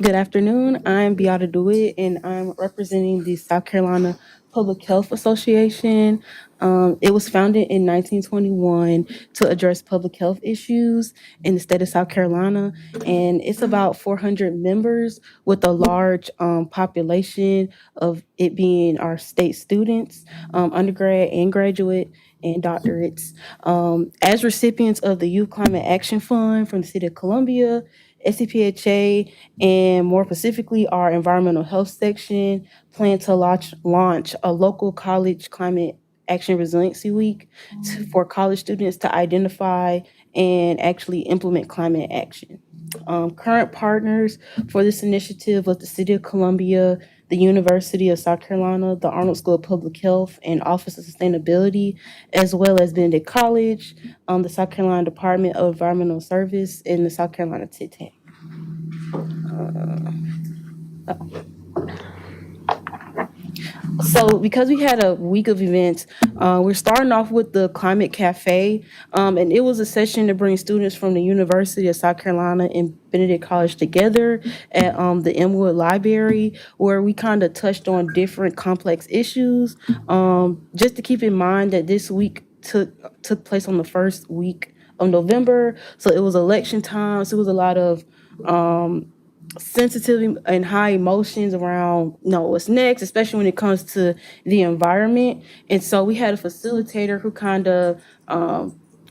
Good afternoon. I'm Beata DeWitt, and I'm representing the South Carolina Public Health Association. It was founded in 1921 to address public health issues in the state of South Carolina, and it's about 400 members with a large population of it being our state students, undergrad and graduate, and doctorates. As recipients of the Youth Climate Action Fund from the City of Columbia, SCPHA, and more specifically, our environmental health section plan to launch a local college climate action resiliency week for college students to identify and actually implement climate action. Current partners for this initiative was the City of Columbia, the University of South Carolina, the Arnold School of Public Health, and Office of Sustainability, as well as Benedict College, the South Carolina Department of Environmental Service, and the South Carolina TITAC. So because we had a week of events, we're starting off with the Climate Cafe, and it was a session to bring students from the University of South Carolina and Benedict College together at the Elmwood Library, where we kind of touched on different complex issues. Just to keep in mind that this week took place on the first week of November, so it was election time, so it was a lot of sensitive and high emotions around what's next, especially when it comes to the environment. And so we had a facilitator who kind of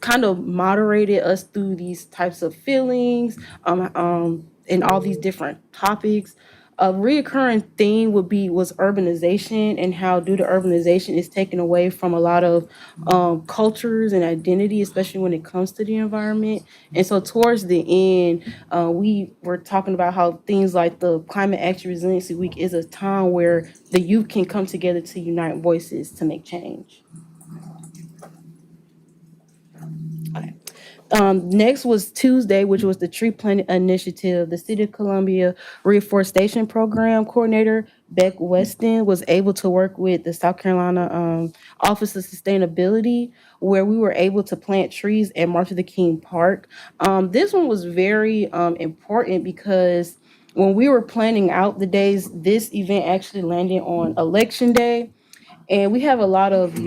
kind of moderated us through these types of feelings, and all these different topics. A reoccurring theme was urbanization, and how due to urbanization is taken away from a lot of cultures and identity, especially when it comes to the environment. And so towards the end, we were talking about how things like the Climate Action Resiliency Week is a time where the youth can come together to unite voices to make change. Next was Tuesday, which was the Tree Planting Initiative. The City of Columbia Reforestation Program Coordinator, Beck Weston, was able to work with the South Carolina Office of Sustainability, where we were able to plant trees at Martin Luther King Park. This one was very important because when we were planning out the days, this event actually landed on Election Day. And we have a lot of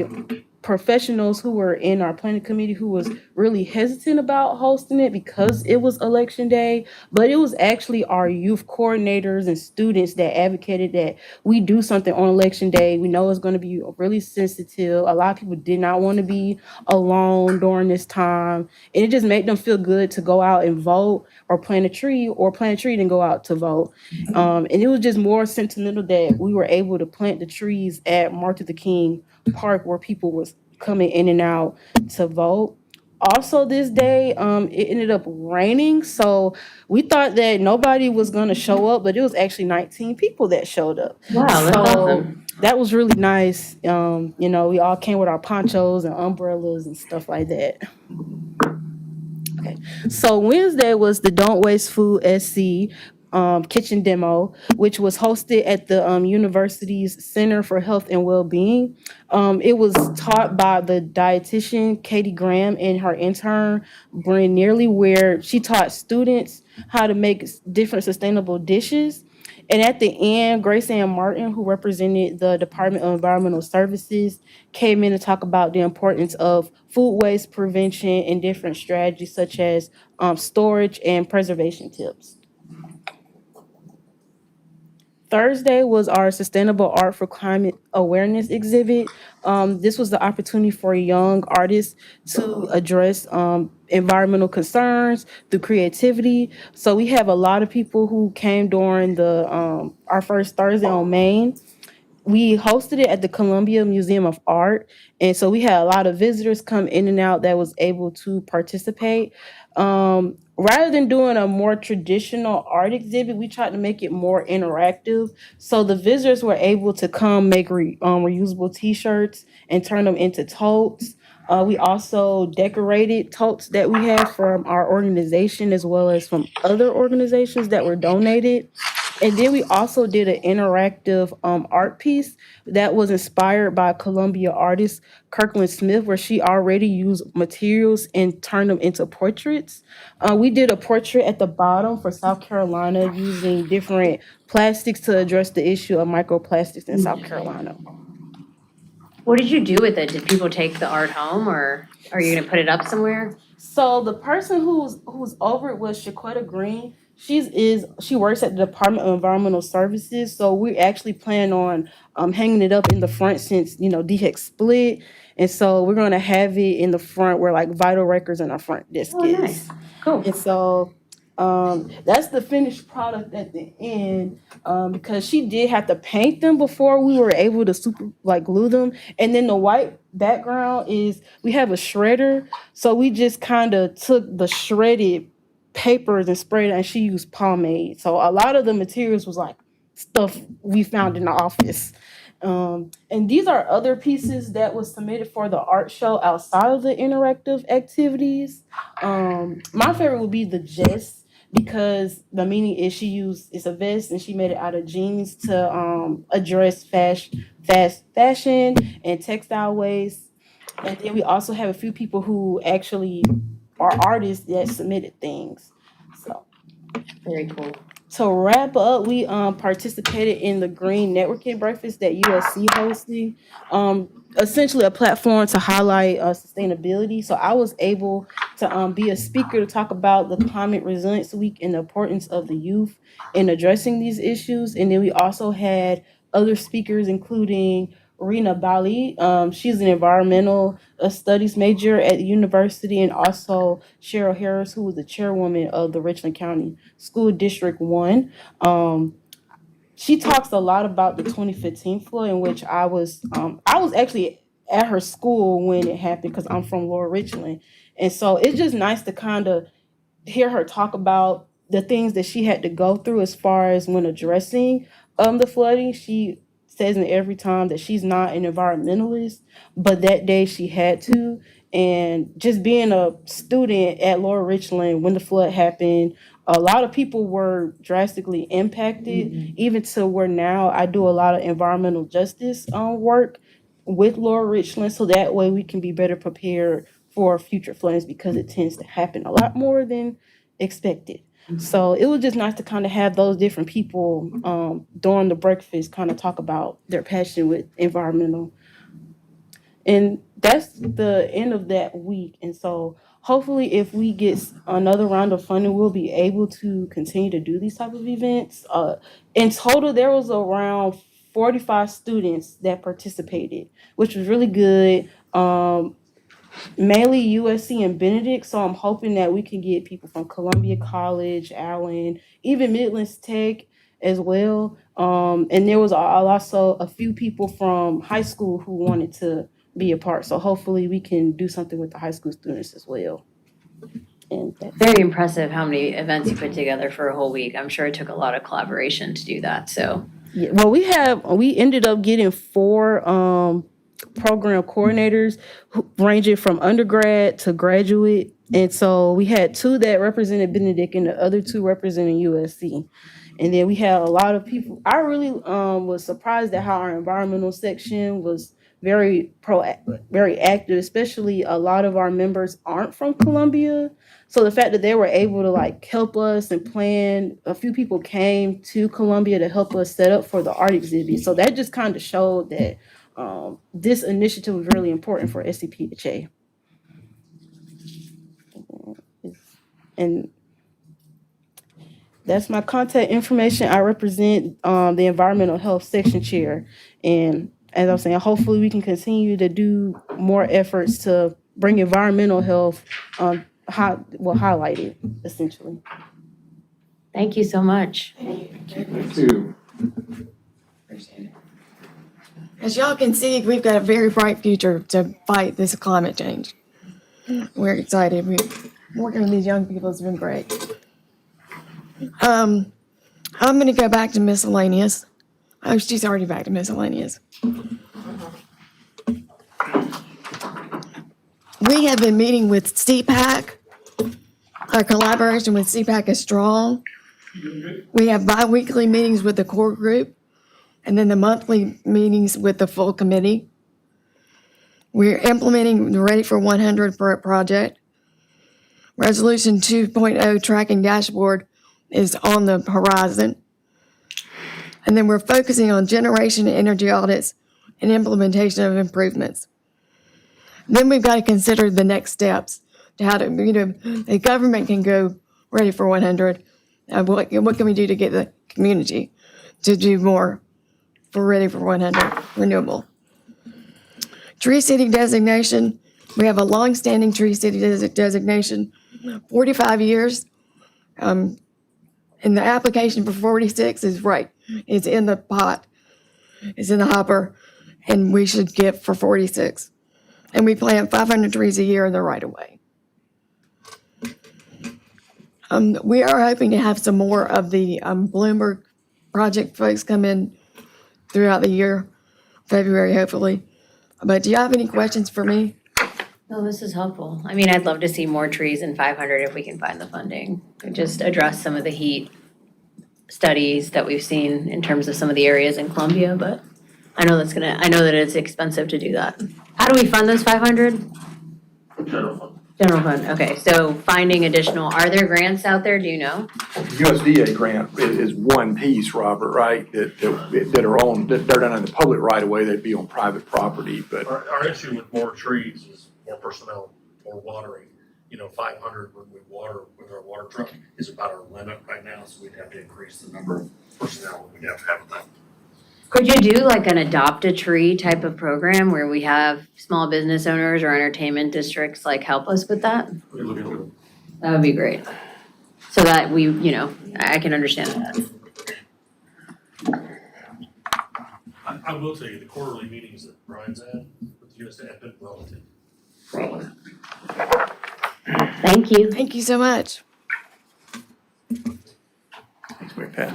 professionals who were in our planning committee who was really hesitant about hosting it because it was election day, but it was actually our youth coordinators and students that advocated that we do something on election day. We know it's going to be really sensitive. A lot of people did not want to be alone during this time, and it just made them feel good to go out and vote or plant a tree and go out to vote. And it was just more sentimental that we were able to plant the trees at Martin Luther King Park where people was coming in and out to vote. Also this day, it ended up raining, so we thought that nobody was gonna show up, but it was actually 19 people that showed up. Wow, that's So awesome. that was really nice. We all came with our ponchos and umbrellas and stuff like that. Okay, so Wednesday was the Don't Waste Food SC kitchen demo, which was hosted at the university's Center for Health and Wellbeing. It was taught by the dietitian Katie Graham and her intern Bryn Nearly, where she taught students how to make different sustainable dishes. And at the end, Grace Ann Martin, who represented the Department of Environmental Services, came in to talk about the importance of food waste prevention and different strategies such as storage and preservation tips. Thursday was our Sustainable Art for Climate Awareness exhibit. This was the opportunity for young artists to address environmental concerns through creativity. So we have a lot of people who came during the our first Thursday on Main. We hosted it at the Columbia Museum of Art, and so we had a lot of visitors come in and out that was able to participate. Rather than doing a more traditional art exhibit, we tried to make it more interactive. So the visitors were able to come make reusable T-shirts and turn them into totes. We also decorated totes that we have from our organization as well as from other organizations that were donated. And then we also did an interactive art piece that was inspired by Columbia artist Kirkland Smith, where she already used materials and turned them into portraits. We did a portrait at the bottom for South Carolina using different plastics to address the issue of microplastics in South Carolina. What did you do with it? Did people take the art home, or are you gonna put it up somewhere? So the person who's over it was Shaquetta Green. She works at the Department of Environmental Services, so we actually plan on hanging it up in the front since DHEC split, and so we're gonna have it in the front where like vital records in our front desk Oh, is. nice. Cool. And so that's the finished product at the end, because she did have to paint them before we were able to glue them. And then the white background is, we have a shredder, so we just kind of took the shredded papers and sprayed it, and she used pomade. So a lot of the materials was like stuff we found in the office. And these are other pieces that was submitted for the art show outside of the interactive activities. My favorite would be the vest, because the meaning is it's a vest and she made it out of jeans to address fast fashion and textile waste. And then we also have a few people who actually are artists that submitted things. So Very cool. to wrap up, we participated in the Green Networking Breakfast that USC hosting. Essentially a platform to highlight sustainability. So I was able to be a speaker to talk about the Climate Resilience Week and the importance of the youth in addressing these issues. And then we also had other speakers, including Rena Bali. She's an environmental studies major at the university, and also Cheryl Harris, who was the chairwoman of the Richland County School District 1. She talks a lot about the 2015 flood, in which I was actually at her school when it happened because I'm from Lower Richland. And so it's just nice to kind of hear her talk about the things that she had to go through as far as when addressing the flooding. She says in every time that she's not an environmentalist, but that day she had to. And just being a student at Lower Richland when the flood happened, a lot of people were drastically impacted, even to where now I do a lot of environmental justice work with Lower Richland, so that way we can be better prepared for future floodings because it tends to happen a lot more than expected. So it was just nice to kind of have those different people during the breakfast kind of talk about their passion with environmental. And that's the end of that week. And so hopefully if we get another round of funding, we'll be able to continue to do these type of events. In total, there was around 45 students that participated, which was really good. Mainly USC and Benedict, so I'm hoping that we can get people from Columbia College, Allen, even Midlands Tech as well. And there was also a few people from high school who wanted to be a part, so hopefully we can do something with the high school students as well. And Very impressive how many events you put together for a whole week. I'm sure it took a lot of collaboration to do that, so. yeah, well, we ended up getting 4 program coordinators ranging from undergrad to graduate. And so we had 2 that represented Benedict and the other 2 representing USC. And then we had a lot of people. I really was surprised at how our environmental section was very active, especially a lot of our members aren't from Columbia. So the fact that they were able to like help us and plan, a few people came to Columbia to help us set up for the art exhibit. So that just kind of showed that this initiative was really important for SCPHA. And that's my contact information. I represent the environmental health section chair. And as I was saying, hopefully we can continue to do more efforts to bring environmental health highlighted, essentially. Thank you so much. Me too. As y'all can see, we've got a very bright future to fight this climate change. We're excited. Working with these young people has been great. I'm gonna go back to miscellaneous. Oh, she's already back to miscellaneous. We have been meeting with CPAC. Our collaboration with CPAC is strong. We have bi-weekly meetings with the core group, and then the monthly meetings with the full committee. We're implementing the Ready for 100 project. Resolution 2.0 tracking dashboard is on the horizon. And then we're focusing on generation energy audits and implementation of improvements. Then we've got to consider the next steps to how to, the government can go Ready for 100. What can we do to get the community to do more for Ready for 100 renewable? Tree City designation, we have a long-standing Tree City designation, 45 years. And the application for 46 is right. It's in the pot. It's in the hopper, and we should get for 46. And we plant 500 trees a year in the right of way. We are hoping to have some more of the Bloomberg project folks come in throughout the year, February hopefully. But do you have any questions for me? No, this is helpful. I mean, I'd love to see more trees in 500 if we can find the funding. And just address some of the heat studies that we've seen in terms of some of the areas in Columbia, but I know that it's expensive to do that. How do we fund those 500? General fund. General fund, okay, so finding additional, are there grants out there, do you know? USDA grant is one piece, Robert, right? That they're done in the public right of way, they'd be on private property, but Our issue with more trees is more personnel, more watering. 500 when we water with our water truck is about our limit right now, so we'd have to increase the number of personnel we'd have to have with that. Could you do like an adopt a tree type of program where we have small business owners or entertainment districts like help us with that? We're looking at it. That would be great. So that we, I can understand that. I will tell you, the quarterly meetings that Brian's had with USDA have been well attended. Great. Thank you. Thank you so much. Thanks, Mary Pat.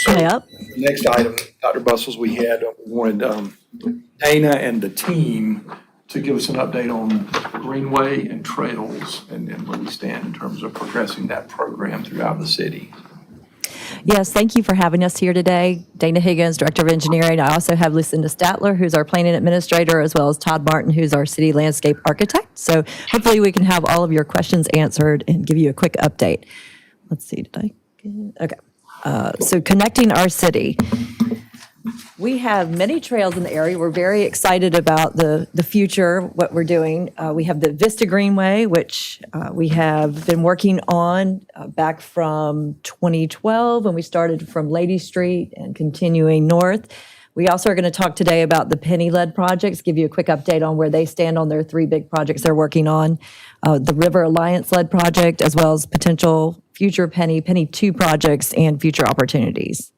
Yep. The next item, Dr. Bustles, we wanted Dana and the team to give us an update on Greenway and Trails and where we stand in terms of progressing that program throughout the city. Yes, thank you for having us here today. Dana Higgins, Director of Engineering. I also have Lucinda Statler, who's our Planning Administrator, as well as Todd Martin, who's our City Landscape Architect. So hopefully we can have all of your questions answered and give you a quick update. Let's see, did I get, okay. So connecting our city. We have many trails in the area. We're very excited about the future, what we're doing. We have the Vista Greenway, which we have been working on back from 2012 when we started from Lady Street and continuing north. We also are going to talk today about the Penny-led projects, give you a quick update on where they stand on their 3 big projects they're working on. The River Alliance-led project, as well as potential future Penny 2 projects and future opportunities.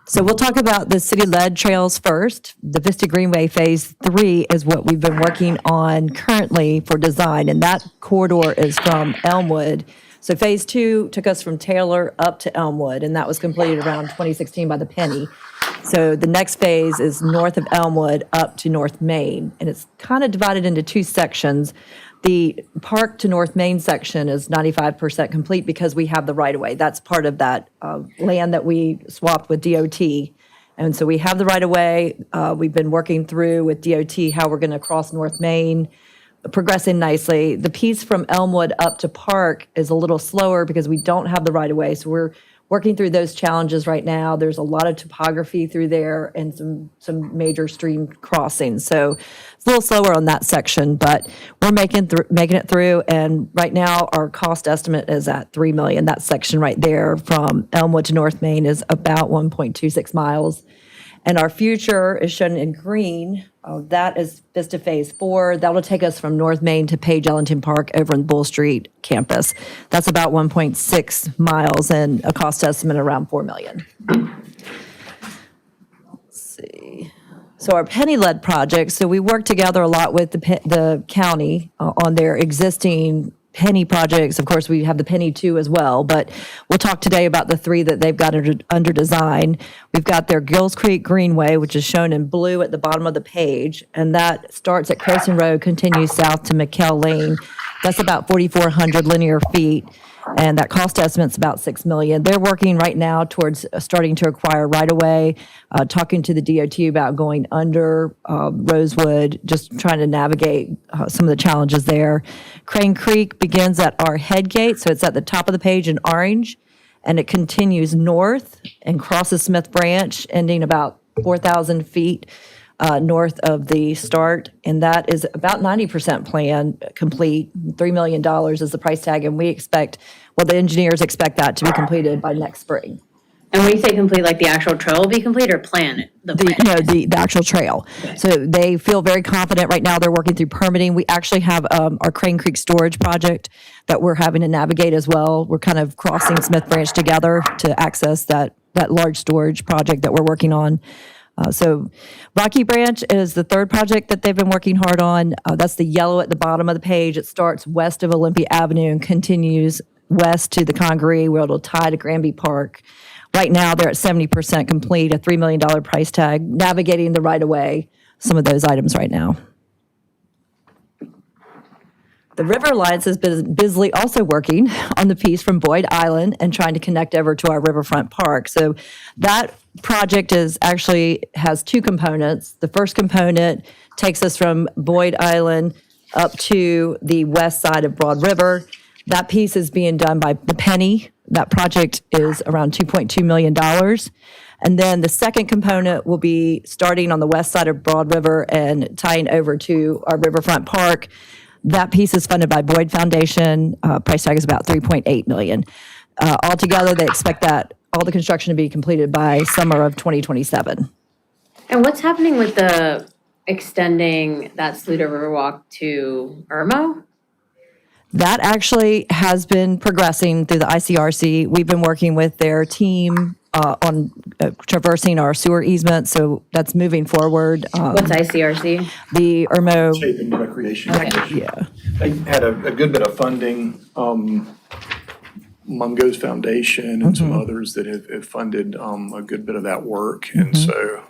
So we'll talk about the city-led trails first. The Vista Greenway Phase 3 is what we've been working on currently for design, and that corridor is from Elmwood. So Phase 2 took us from Taylor up to Elmwood, and that was completed around 2016 by the Penny. So the next phase is north of Elmwood up to North Main, and it's kind of divided into 2 sections. The Park to North Main section is 95% complete because we have the right-of-way. That's part of that land that we swapped with DOT. And so we have the right-of-way. We've been working through with DOT how we're going to cross North Main, progressing nicely. The piece from Elmwood up to Park is a little slower because we don't have the right-of-way. So we're working through those challenges right now. There's a lot of topography through there and some major stream crossings. So it's a little slower on that section, but we're making it through. And right now, our cost estimate is at $3 million. That section right there from Elmwood to North Main is about 1.26 miles. And our future is shown in green. That is Vista Phase 4. That will take us from North Main to Page Ellington Park over in Bull Street campus. That's about 1.6 miles and a cost estimate around $4 million. Let's see. So our Penny-led project, so we work together a lot with the county on their existing Penny projects. Of course, we have the Penny 2 as well, but we'll talk today about the 3 that they've got under design. We've got their Gills Creek Greenway, which is shown in blue at the bottom of the page, and that starts at Crowson Road, continues south to McKell Lane. That's about 4,400 linear feet, and that cost estimate's about $6 million. They're working right now towards starting to acquire right-of-way, talking to the DOT about going under Rosewood, just trying to navigate some of the challenges there. Crane Creek begins at our head gate, so it's at the top of the page in orange, and it continues north and crosses Smith Branch, ending about 4,000 feet north of the start, and that is about 90% plan complete. $3 million is the price tag, and we expect, well, the engineers expect that to be completed by next spring. And when you say complete, like the actual trail will be complete or plan? The actual trail. So they feel very confident right now. They're working through permitting. We actually have our Crane Creek storage project that we're having to navigate as well. We're kind of crossing Smith Branch together to access that large storage project that we're working on. So Rocky Branch is the 3rd project that they've been working hard on. That's the yellow at the bottom of the page. It starts west of Olympia Avenue and continues west to the Congaree, where it'll tie to Granby Park. Right now, they're at 70% complete, a $3 million price tag, navigating the right-of-way, some of those items right now. The River Alliance has been busily also working on the piece from Boyd Island and trying to connect over to our riverfront park. So that project has 2 components. The first component takes us from Boyd Island up to the west side of Broad River. That piece is being done by the Penny. That project is around $2.2 million. And then the second component will be starting on the west side of Broad River and tying over to our riverfront park. That piece is funded by Boyd Foundation. Price tag is about $3.8 million. Altogether, they expect that all the construction to be completed by summer of 2027. And what's happening with the extending that Saluda Riverwalk to Irmo? That actually has been progressing through the ICRC. We've been working with their team on traversing our sewer easement, so that's moving forward. What's ICRC? The Irmo, Chapin Recreation Okay. Commission. yeah, They had a good bit of funding, Mungo's Foundation and some others that have funded a good bit of that work. And so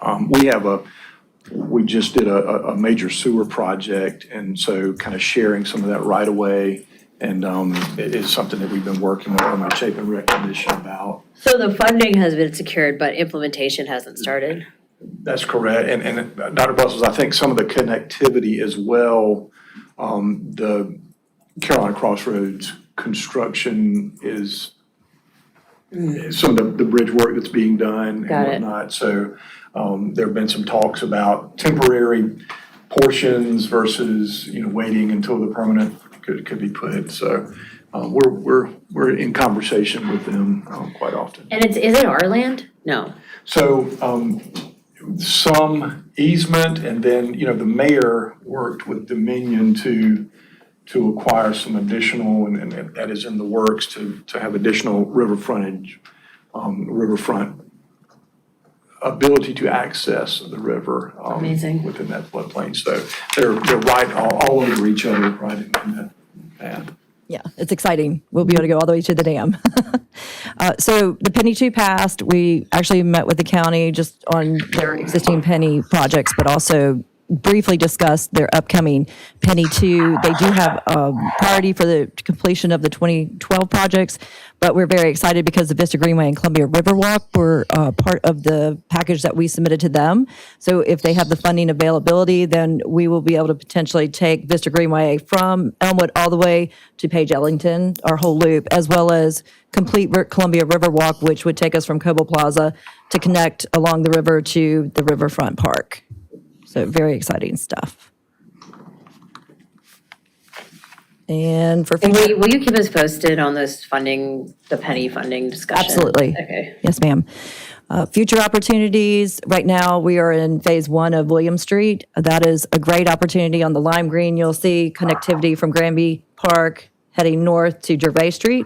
we just did a major sewer project, and so kind of sharing some of that right away. And it is something that we've been working with the Chapin Rec Commission about. So the funding has been secured, but implementation hasn't started? That's correct. And Dr. Brussels, I think some of the connectivity as well, the Carolina Crossroads construction is some of the bridge work that's being done Got it. and whatnot. So there have been some talks about temporary portions versus, waiting until the permanent could be put. So we're in conversation with them quite often. And is it our land? No. So some easement, and then, the mayor worked with Dominion to acquire some additional, and that is in the works to have additional river frontage, riverfront ability to access the river. Amazing. Within that floodplain. So they're right all over each other, right in that path. yeah, it's exciting. We'll be able to go all the way to the dam. So the Penny 2 passed. We actually met with the county just on their existing Penny projects, but also briefly discussed their upcoming Penny 2. They do have priority for the completion of the 2012 projects, but we're very excited because the Vista Greenway and Columbia Riverwalk were part of the package that we submitted to them. So if they have the funding availability, then we will be able to potentially take Vista Greenway from Elmwood all the way to Page Ellington, our whole loop, as well as complete Columbia Riverwalk, which would take us from Cobo Plaza to connect along the river to the Riverfront Park. So very exciting stuff. And for And future, will you keep us posted on this funding, the Penny funding discussion? absolutely. Okay. Yes, ma'am. Future opportunities, right now, we are in phase 1 of William Street. That is a great opportunity on the Lime Green. You'll see connectivity from Granby Park heading north to Gervais Street.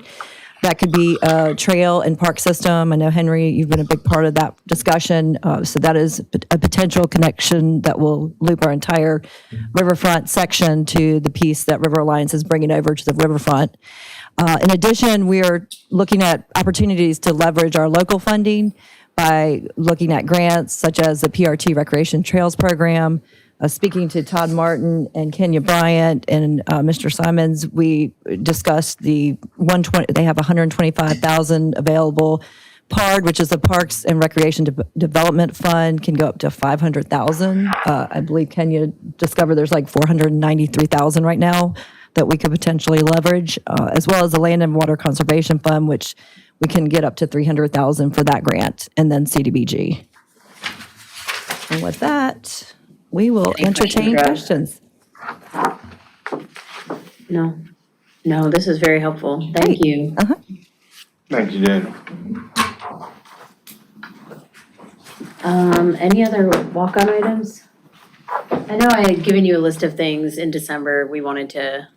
That could be a trail and park system. I know, Henry, you've been a big part of that discussion. So that is a potential connection that will loop our entire riverfront section to the piece that River Alliance is bringing over to the riverfront. In addition, we are looking at opportunities to leverage our local funding by looking at grants such as the PRT Recreation Trails Program. Speaking to Todd Martin and Kenya Bryant and Mr. Simons, we discussed they have $125,000 available. PARD, which is the Parks and Recreation Development Fund, can go up to $500,000. I believe Kenya discovered there's like $493,000 right now that we could potentially leverage, as well as the Land and Water Conservation Fund, which we can get up to $300,000 for that grant, and then CDBG. And with that, we will entertain questions. No, this is very helpful. Thank you. Thank you, Daniel. Any other walk-on items? I know I had given you a list of things in December we wanted to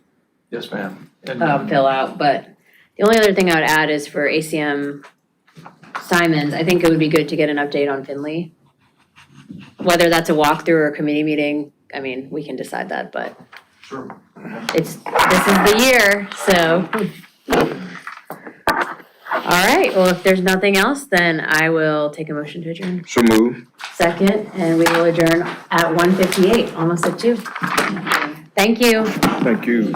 Yes, ma'am. And fill out, but the only other thing I would add is for ACM Simons, I think it would be good to get an update on Finley. Whether that's a walkthrough or a committee meeting, I mean, we can decide that, but Sure. this is the year, so. All right, well, if there's nothing else, then I will take a motion to adjourn. So move. Second, and we will adjourn at 1:58, almost at 2. Thank you. Thank you.